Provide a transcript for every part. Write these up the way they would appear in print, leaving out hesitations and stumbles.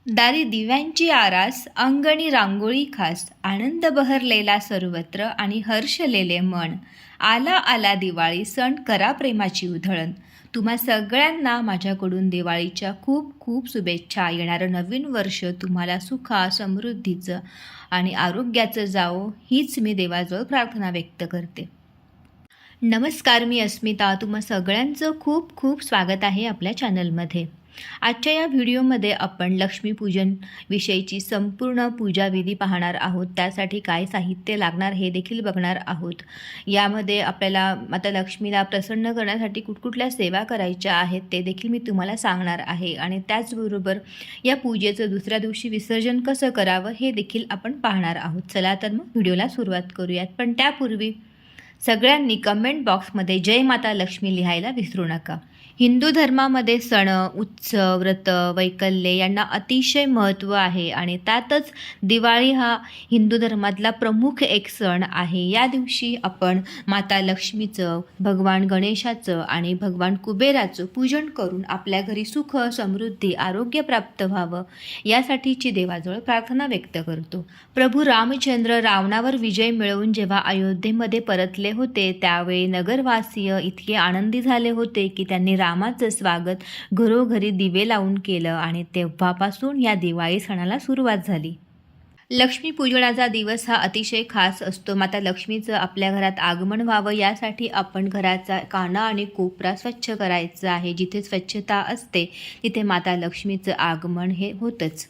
दारी दिव्यांची आरास, अंगणी रांगोळी खास, आनंद बहरलेला सर्वत्र आणि हर्षलेले मन. आला आला दिवाळी सण, करा प्रेमाची उधळण. तुम्हा सगळ्यांना माझ्याकडून दिवाळीच्या खूप खूप शुभेच्छा. येणारं नवीन वर्ष तुम्हाला सुखा समृद्धीचं आणि आरोग्याचं जावो, हीच मी देवाजवळ प्रार्थना व्यक्त करते. नमस्कार, मी अस्मिता. तुम्हा सगळ्यांचं खूप खूप स्वागत आहे आपल्या चॅनलमध्ये. आजच्या या व्हिडिओमध्ये आपण लक्ष्मीपूजन विषयीची संपूर्ण पूजाविधी पाहणार आहोत. त्यासाठी काय साहित्य लागणार हे देखील बघणार आहोत. यामध्ये आपल्याला माता लक्ष्मीला प्रसन्न करण्यासाठी कुठकुठल्या सेवा करायच्या आहेत ते देखील मी तुम्हाला सांगणार आहे. आणि त्याचबरोबर या पूजेचं दुसऱ्या दिवशी विसर्जन कसं करावं हे देखील आपण पाहणार आहोत. चला तर मग व्हिडिओला सुरुवात करूयात. पण त्यापूर्वी सगळ्यांनी कमेंट बॉक्समध्ये जय माता लक्ष्मी लिहायला विसरू नका. हिंदू धर्मामध्ये सण, उत्सव, व्रत, वैकल्ये यांना अतिशय महत्त्व आहे आणि त्यातच दिवाळी हा हिंदू धर्मातला प्रमुख एक सण आहे. या दिवशी आपण माता लक्ष्मीचं, भगवान गणेशाचं आणि भगवान कुबेराचं पूजन करून आपल्या घरी सुख, समृद्धी, आरोग्य प्राप्त व्हावं यासाठीची देवाजवळ प्रार्थना व्यक्त करतो. प्रभू रामचंद्र रावणावर विजय मिळवून जेव्हा अयोध्येमध्ये परतले होते त्यावेळी नगरवासीय इतके आनंदी झाले होते की त्यांनी रामाचं स्वागत घरोघरी दिवे लावून केलं आणि तेव्हापासून या दिवाळी सणाला सुरुवात झाली. लक्ष्मीपूजनाचा दिवस हा अतिशय खास असतो. माता लक्ष्मीचं आपल्या घरात आगमन व्हावं यासाठी आपण घराचा काना आणि कोपरा स्वच्छ करायचा आहे. जिथे स्वच्छता असते तिथे माता लक्ष्मीचं आगमन हे होतंच.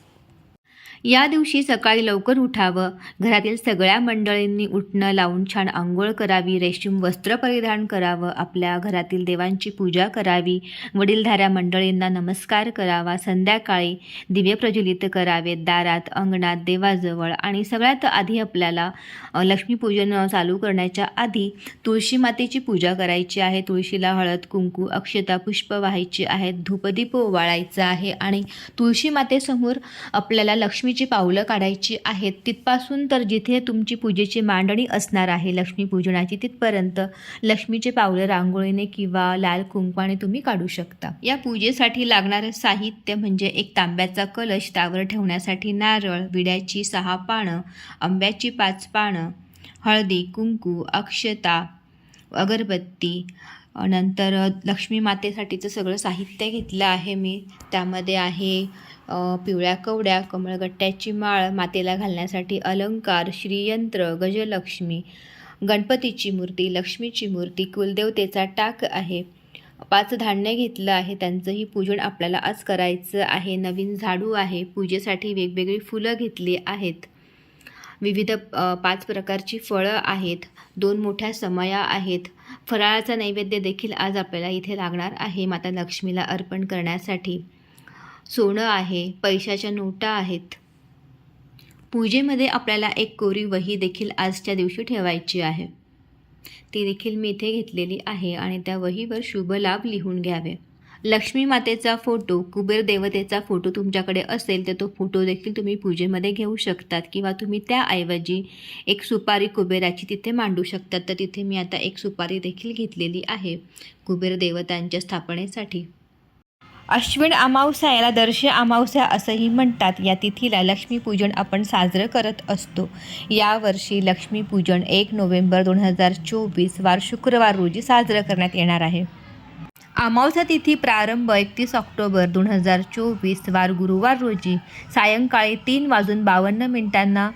या दिवशी सकाळी लवकर उठावं, घरातील सगळ्या मंडळींनी उठणं लावून छान आंघोळ करावी, रेशीम वस्त्र परिधान करावं, आपल्या घरातील देवांची पूजा करावी, वडीलधाऱ्या मंडळींना नमस्कार करावा, संध्याकाळी दिवे प्रज्वलित करावेत दारात, अंगणात, देवाजवळ. आणि सगळ्यात आधी आपल्याला लक्ष्मीपूजन चालू करण्याच्या आधी तुळशी मातेची पूजा करायची आहे. तुळशीला हळद, कुंकू, अक्षता, पुष्प वाहायची आहेत, धूपदीप ओवाळायचा आहे आणि तुळशी मातेसमोर आपल्याला लक्ष्मीची पावलं काढायची आहेत. तिथपासून तर जिथे तुमची पूजेची मांडणी असणार आहे लक्ष्मीपूजनाची तिथपर्यंत लक्ष्मीचे पावलं रांगोळीने किंवा लाल कुंकवाने तुम्ही काढू शकता. या पूजेसाठी लागणारं साहित्य म्हणजे एक तांब्याचा कलश, त्यावर ठेवण्यासाठी नारळ, विड्याची 6 पानं, आंब्याची 5 पानं, हळदी, कुंकू, अक्षता, अगरबत्ती. नंतर लक्ष्मी मातेसाठीचं सगळं साहित्य घेतलं आहे मी. त्यामध्ये आहे पिवळ्या कवड्या, कमळगट्ट्याची माळ, मातेला घालण्यासाठी अलंकार, श्रीयंत्र, गजलक्ष्मी, गणपतीची मूर्ती, लक्ष्मीची मूर्ती, कुलदेवतेचा टाक आहे. 5 धान्य घेतलं आहे, त्यांचंही पूजन आपल्याला आज करायचं आहे. नवीन झाडू आहे, पूजेसाठी वेगवेगळी फुलं घेतली आहेत, विविध 5 प्रकारची फळं आहेत, 2 मोठ्या समया आहेत. फराळाचा नैवेद्य देखील आज आपल्याला इथे लागणार आहे माता लक्ष्मीला अर्पण करण्यासाठी. सोनं आहे, पैशाच्या नोटा आहेत. पूजेमध्ये आपल्याला एक कोरी वही देखील आजच्या दिवशी ठेवायची आहे. ती देखील मी इथे घेतलेली आहे आणि त्या वहीवर शुभ लाभ लिहून घ्यावे. लक्ष्मी मातेचा फोटो, कुबेर देवतेचा फोटो तुमच्याकडे असेल तर तो फोटो देखील तुम्ही पूजेमध्ये घेऊ शकतात किंवा तुम्ही त्याऐवजी एक सुपारी कुबेराची तिथे मांडू शकतात. तर तिथे मी आता एक सुपारी देखील घेतलेली आहे कुबेर देवतांच्या स्थापनेसाठी. अश्विन अमावस्या, याला दर्श अमावस्या असंही म्हणतात. या तिथीला लक्ष्मीपूजन आपण साजरं करत असतो. यावर्षी लक्ष्मीपूजन 1 नोव्हेंबर 2024 वार शुक्रवार रोजी साजरं करण्यात येणार आहे. अमावस्या तिथी प्रारंभ 31 ऑक्टोबर 2024 वार गुरुवार रोजी सायंकाळी 3:52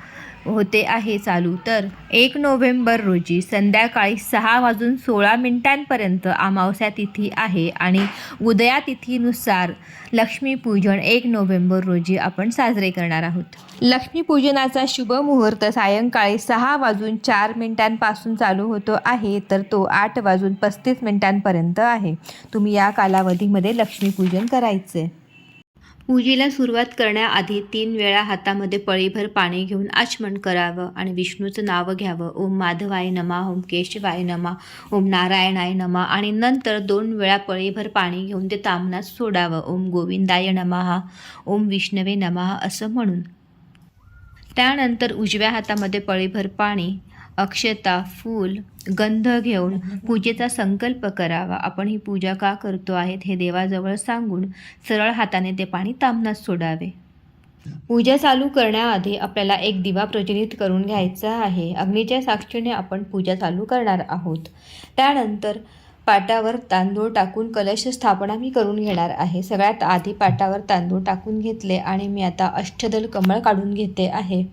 होते आहे चालू. तर 1 नोव्हेंबर रोजी संध्याकाळी 6:16 अमावस्या तिथी आहे आणि उदया तिथीनुसार लक्ष्मीपूजन 1 नोव्हेंबर रोजी आपण साजरे करणार आहोत. लक्ष्मीपूजनाचा शुभ मुहूर्त सायंकाळी 6:04 पासून चालू होतो आहे तर तो 8:35 आहे. तुम्ही या कालावधीमध्ये लक्ष्मीपूजन करायचे. पूजेला सुरुवात करण्याआधी 3 वेळा हातामध्ये पळीभर पाणी घेऊन आचमन करावं आणि विष्णूचं नाव घ्यावं. ओम माधवाय नमः, ओम केशवाय नमः, ओम नारायणाय नमः. आणि नंतर 2 वेळा पळीभर पाणी घेऊन ते ताम्हनात सोडावं. ओम गोविंदाय नमः, ओम विष्णवे नमः असं म्हणून. त्यानंतर उजव्या हातामध्ये पळीभर पाणी, अक्षता, फूल, गंध घेऊन पूजेचा संकल्प करावा. आपण ही पूजा का करतो आहेत हे देवाजवळ सांगून सरळ हाताने ते पाणी ताम्हनात सोडावे. पूजा चालू करण्याआधी आपल्याला एक दिवा प्रज्वलित करून घ्यायचा आहे. अग्नीच्या साक्षीने आपण पूजा चालू करणार आहोत. त्यानंतर पाटावर तांदूळ टाकून कलश स्थापना मी करून घेणार आहे. सगळ्यात आधी पाटावर तांदूळ टाकून घेतले आणि मी आता अष्टदल कमळ काढून घेते आहे.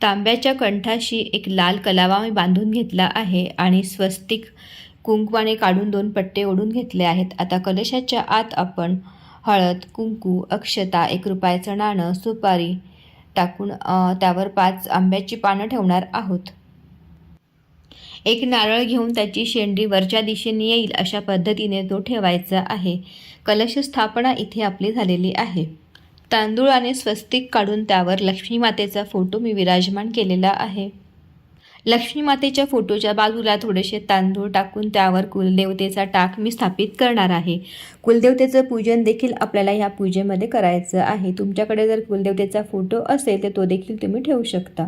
तांब्याच्या कंठाशी एक लाल कलावा मी बांधून घेतला आहे आणि स्वस्तिक कुंकवाने काढून 2 पट्टे ओढून घेतले आहेत. आता कलशाच्या आत आपण हळद, कुंकू, अक्षता, 1 रुपयाचं नाणं, सुपारी टाकून त्यावर 5 आंब्याची पानं ठेवणार आहोत. एक नारळ घेऊन त्याची शेंडी वरच्या दिशेने येईल अशा पद्धतीने तो ठेवायचा आहे. कलश स्थापना इथे आपली झालेली आहे. तांदूळ आणि स्वस्तिक काढून त्यावर लक्ष्मी मातेचा फोटो मी विराजमान केलेला आहे. लक्ष्मी मातेच्या फोटोच्या बाजूला थोडेसे तांदूळ टाकून त्यावर कुलदेवतेचा टाक मी स्थापित करणार आहे. कुलदेवतेचं पूजन देखील आपल्याला ह्या पूजेमध्ये करायचं आहे. तुमच्याकडे जर कुलदेवतेचा फोटो असेल तर तो देखील तुम्ही ठेवू शकता.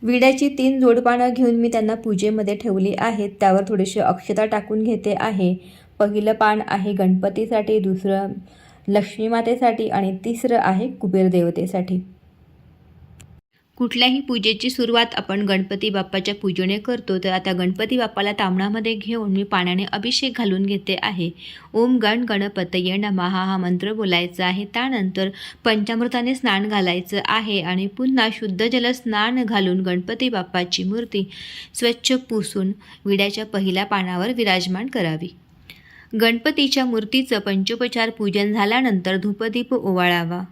विड्याची 3 जोडपानं घेऊन मी त्यांना पूजेमध्ये ठेवली आहेत. त्यावर थोडीशी अक्षता टाकून घेते आहे. पहिलं पान आहे गणपतीसाठी, दुसरं लक्ष्मी मातेसाठी आणि तिसरं आहे कुबेर देवतेसाठी. कुठल्याही पूजेची सुरुवात आपण गणपती बाप्पाच्या पूजेने करतो. तर आता गणपती बाप्पाला तांब्यामध्ये घेऊन मी पाण्याने अभिषेक घालून घेते आहे. ओम गण गणपतये नमः हा मंत्र बोलायचा आहे. त्यानंतर पंचामृताने स्नान घालायचं आहे आणि पुन्हा शुद्ध जल स्नान घालून गणपती बाप्पाची मूर्ती स्वच्छ पुसून विड्याच्या पहिल्या पानावर विराजमान करावी. गणपतीच्या मूर्तीचं पंचोपचार पूजन झाल्यानंतर धूपदीप ओवाळावा.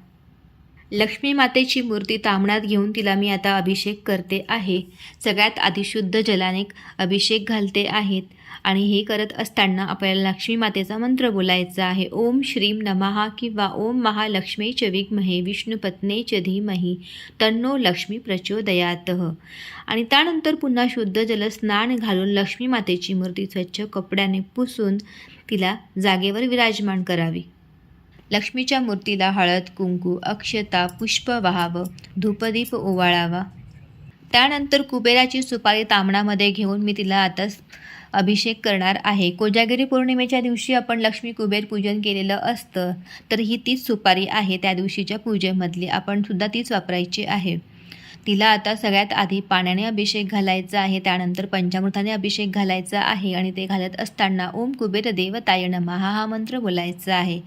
लक्ष्मी मातेची मूर्ती ताम्हणात घेऊन तिला मी आता अभिषेक करते आहे. सगळ्यात आधी शुद्ध जलाने अभिषेक घालते आहेत आणि हे करत असताना आपल्याला लक्ष्मी मातेचा मंत्र बोलायचा आहे. ओम श्रीम नमः किंवा ओम महालक्ष्मी च विद्महे विष्णुपत्ने च धीमहि तन्नो लक्ष्मी प्रचोदयातः. आणि त्यानंतर पुन्हा शुद्ध जल स्नान घालून लक्ष्मी मातेची मूर्ती स्वच्छ कपड्याने पुसून तिला जागेवर विराजमान करावी. लक्ष्मीच्या मूर्तीला हळद, कुंकू, अक्षता, पुष्प वाहावं, धूपदीप ओवाळावा. त्यानंतर कुबेराची सुपारी ताम्हणामध्ये घेऊन मी तिला आता अभिषेक करणार आहे. कोजागिरी पौर्णिमेच्या दिवशी आपण लक्ष्मी कुबेर पूजन केलेलं असतं, तर ही तीच सुपारी आहे. त्या दिवशीच्या पूजेमधली आपण सुद्धा तीच वापरायची आहे. तिला आता सगळ्यात आधी पाण्याने अभिषेक घालायचा आहे. त्यानंतर पंचामृताने अभिषेक घालायचा आहे आणि ते घालत असताना ओम कुबेर देवताय नमः हा मंत्र बोलायचा आहे.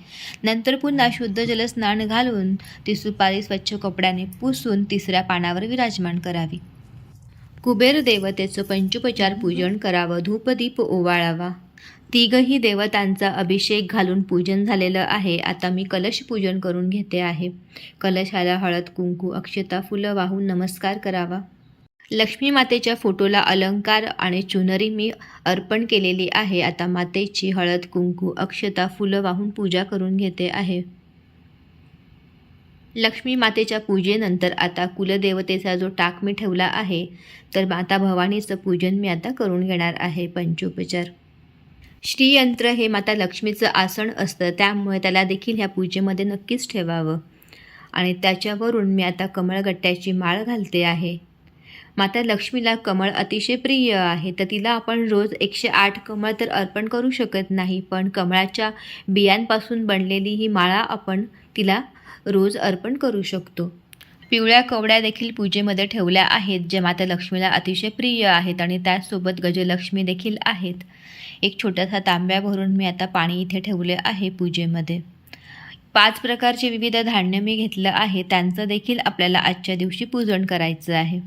नंतर पुन्हा शुद्ध जलस्नान घालून ती सुपारी स्वच्छ कपड्याने पुसून तिसऱ्या पानावर विराजमान करावी. कुबेर देवतेचं पंचोपचार पूजन करावं, धूपदीप ओवाळावा. तिघही देवतांचा अभिषेक घालून पूजन झालेलं आहे. आता मी कलश पूजन करून घेते आहे. कलशाला हळद, कुंकू, अक्षता, फुलं वाहून नमस्कार करावा. लक्ष्मी मातेच्या फोटोला अलंकार आणि चुनरी मी अर्पण केलेली आहे. आता मातेची हळद, कुंकू, अक्षता, फुलं वाहून पूजा करून घेते आहे. लक्ष्मी मातेच्या पूजेनंतर आता कुलदेवतेचा जो टाक मी ठेवला आहे, तर माता भवानीचं पूजन मी आता करून घेणार आहे. पंचोपचार. श्रीयंत्र हे माता लक्ष्मीचं आसन असतं, त्यामुळे त्याला देखील ह्या पूजेमध्ये नक्कीच ठेवावं. आणि त्याच्यावरून मी आता कमळगट्ट्याची माळ घालते आहे. माता लक्ष्मीला कमळ अतिशय प्रिय आहे, तर तिला आपण रोज 108 कमळ तर अर्पण करू शकत नाही, पण कमळाच्या बियांपासून बनलेली ही माळा आपण तिला रोज अर्पण करू शकतो. पिवळ्या कवड्या देखील पूजेमध्ये ठेवल्या आहेत, जे माता लक्ष्मीला अतिशय प्रिय आहेत आणि त्याचसोबत गजलक्ष्मी देखील आहेत. एक छोटासा तांब्या भरून मी आता पाणी इथे ठेवले आहे पूजेमध्ये. 5 प्रकारचे विविध धान्य मी घेतलं आहे, त्यांचं देखील आपल्याला आजच्या दिवशी पूजन करायचं आहे.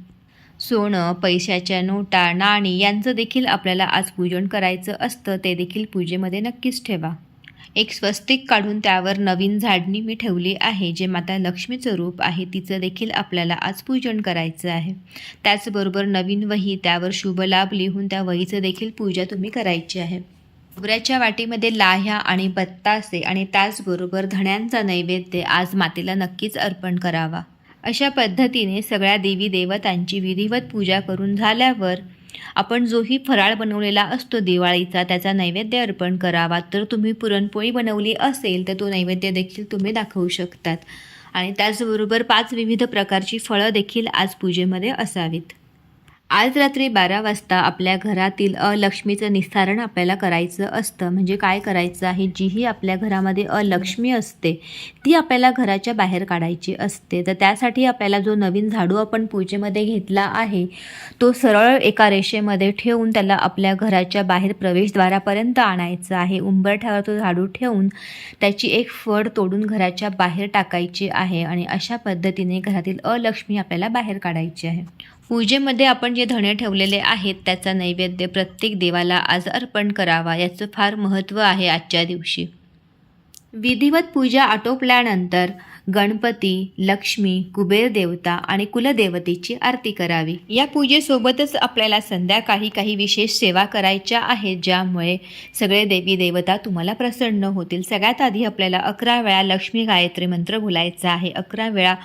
सोनं, पैशाच्या नोटा, नाणी यांचं देखील आपल्याला आज पूजन करायचं असतं, ते देखील पूजेमध्ये नक्कीच ठेवा. एक स्वस्तिक काढून त्यावर नवीन झाडणी मी ठेवली आहे, जे माता लक्ष्मीचं रूप आहे, तिचं देखील आपल्याला आज पूजन करायचं आहे. त्याचबरोबर नवीन वही, त्यावर शुभलाभ लिहून त्या वहीचं देखील पूजा तुम्ही करायची आहे. खोबऱ्याच्या वाटीमध्ये लाह्या आणि बत्तासे आणि त्याचबरोबर धण्यांचा नैवेद्य आज मातेला नक्कीच अर्पण करावा. अशा पद्धतीने सगळ्या देवी देवतांची विधिवत पूजा करून झाल्यावर आपण जोही फराळ बनवलेला असतो दिवाळीचा, त्याचा नैवेद्य अर्पण करावा. तर तुम्ही पुरणपोळी बनवली असेल तर तो नैवेद्य देखील तुम्ही दाखवू शकतात. आणि त्याचबरोबर 5 विविध प्रकारची फळं देखील आज पूजेमध्ये असावीत. आज रात्री 12 वाजता आपल्या घरातील अलक्ष्मीचं निस्तारण आपल्याला करायचं असतं. म्हणजे काय करायचं आहे, जीही आपल्या घरामध्ये अलक्ष्मी असते ती आपल्याला घराच्या बाहेर काढायची असते. तर त्यासाठी आपल्याला जो नवीन झाडू आपण पूजेमध्ये घेतला आहे तो सरळ एका रेषेमध्ये ठेवून त्याला आपल्या घराच्या बाहेर प्रवेशद्वारापर्यंत आणायचं आहे. उंबरठ्यावर तो झाडू ठेवून त्याची एक फळ तोडून घराच्या बाहेर टाकायची आहे आणि अशा पद्धतीने घरातील अलक्ष्मी आपल्याला बाहेर काढायची आहे. पूजेमध्ये आपण जे धणे ठेवलेले आहेत त्याचा नैवेद्य प्रत्येक देवाला आज अर्पण करावा, याचं फार महत्त्व आहे आजच्या दिवशी. विधिवत पूजा आटोपल्यानंतर गणपती, लक्ष्मी, कुबेर देवता आणि कुलदेवतेची आरती करावी. या पूजेसोबतच आपल्याला संध्याकाळी काही विशेष सेवा करायच्या आहेत, ज्यामुळे सगळे देवी देवता तुम्हाला प्रसन्न होतील. सगळ्यात आधी आपल्याला 11 वेळा लक्ष्मी गायत्री मंत्र बोलायचा आहे, 11 वेळा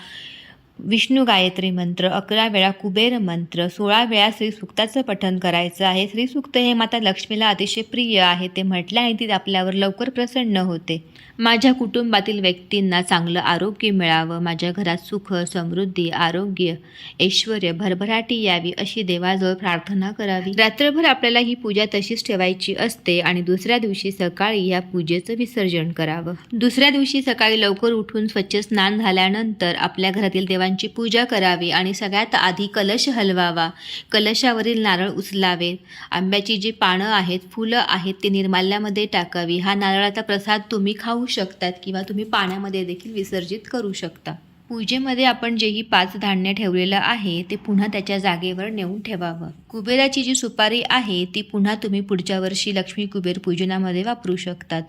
विष्णू गायत्री मंत्र, 11 वेळा कुबेर मंत्र, 16 वेळा श्रीसूक्ताचं पठण करायचं आहे. श्रीसूक्त हे माता लक्ष्मीला अतिशय प्रिय आहे. ते म्हटल्याने ती आपल्यावर लवकर प्रसन्न होते. माझ्या कुटुंबातील व्यक्तींना चांगलं आरोग्य मिळावं, माझ्या घरात सुख, समृद्धी, आरोग्य, ऐश्वर्य, भरभराटी यावी अशी देवाजवळ प्रार्थना करावी. रात्रभर आपल्याला ही पूजा तशीच ठेवायची असते आणि दुसऱ्या दिवशी सकाळी या पूजेचं विसर्जन करावं. दुसऱ्या दिवशी सकाळी लवकर उठून स्वच्छ स्नान झाल्यानंतर आपल्या घरातील देवांची पूजा करावी आणि सगळ्यात आधी कलश हलवावा. कलशावरील नारळ उचलावे. आंब्याची जी पानं आहेत, फुलं आहेत ती निर्माल्यामध्ये टाकावी. हा नारळाचा प्रसाद तुम्ही खाऊ शकतात किंवा तुम्ही पाण्यामध्ये देखील विसर्जित करू शकता. पूजेमध्ये आपण जेही 5 धान्य ठेवलेलं आहे ते पुन्हा त्याच्या जागेवर नेऊन ठेवावं. कुबेराची जी सुपारी आहे ती पुन्हा तुम्ही पुढच्या वर्षी लक्ष्मी कुबेर पूजनामध्ये वापरू शकतात.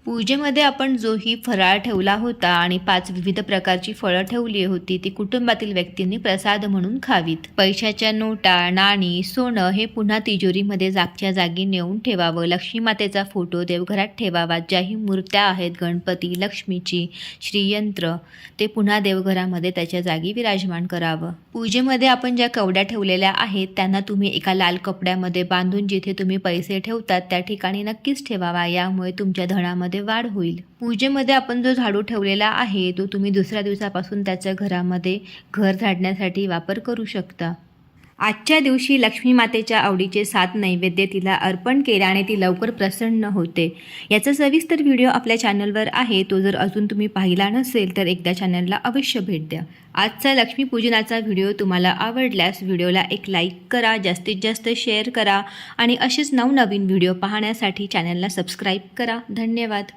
पूजेमध्ये आपण जोही फराळ ठेवला होता आणि 5 विविध प्रकारची फळं ठेवली होती ती कुटुंबातील व्यक्तींनी प्रसाद म्हणून खावीत. पैशाच्या नोटा, नाणी, सोनं हे पुन्हा तिजोरीमध्ये जागच्या जागी नेऊन ठेवावं. लक्ष्मी मातेचा फोटो देवघरात ठेवावा. ज्याही मूर्त्या आहेत गणपती, लक्ष्मीची, श्रीयंत्र ते पुन्हा देवघरामध्ये त्याच्या जागी विराजमान करावं. पूजेमध्ये आपण ज्या कवड्या ठेवलेल्या आहेत त्यांना तुम्ही एका लाल कपड्यामध्ये बांधून जिथे तुम्ही पैसे ठेवतात त्या ठिकाणी नक्कीच ठेवावा. यामुळे तुमच्या धनामध्ये वाढ होईल. पूजेमध्ये आपण जो झाडू ठेवलेला आहे तो तुम्ही दुसऱ्या दिवसापासून त्याच्या घरामध्ये घर झाडण्यासाठी वापर करू शकता. आजच्या दिवशी लक्ष्मी मातेच्या आवडीचे 7 नैवेद्य तिला अर्पण केल्याने ती लवकर प्रसन्न होते. याचा सविस्तर व्हिडिओ आपल्या चॅनलवर आहे. तो जर अजून तुम्ही पाहिला नसेल तर एकदा चॅनलला अवश्य भेट द्या. आजचा लक्ष्मीपूजनाचा व्हिडिओ तुम्हाला आवडल्यास व्हिडिओला एक लाईक करा, जास्तीत जास्त शेअर करा आणि असेच नवनवीन व्हिडिओ पाहण्यासाठी चॅनलला सबस्क्राईब करा. धन्यवाद.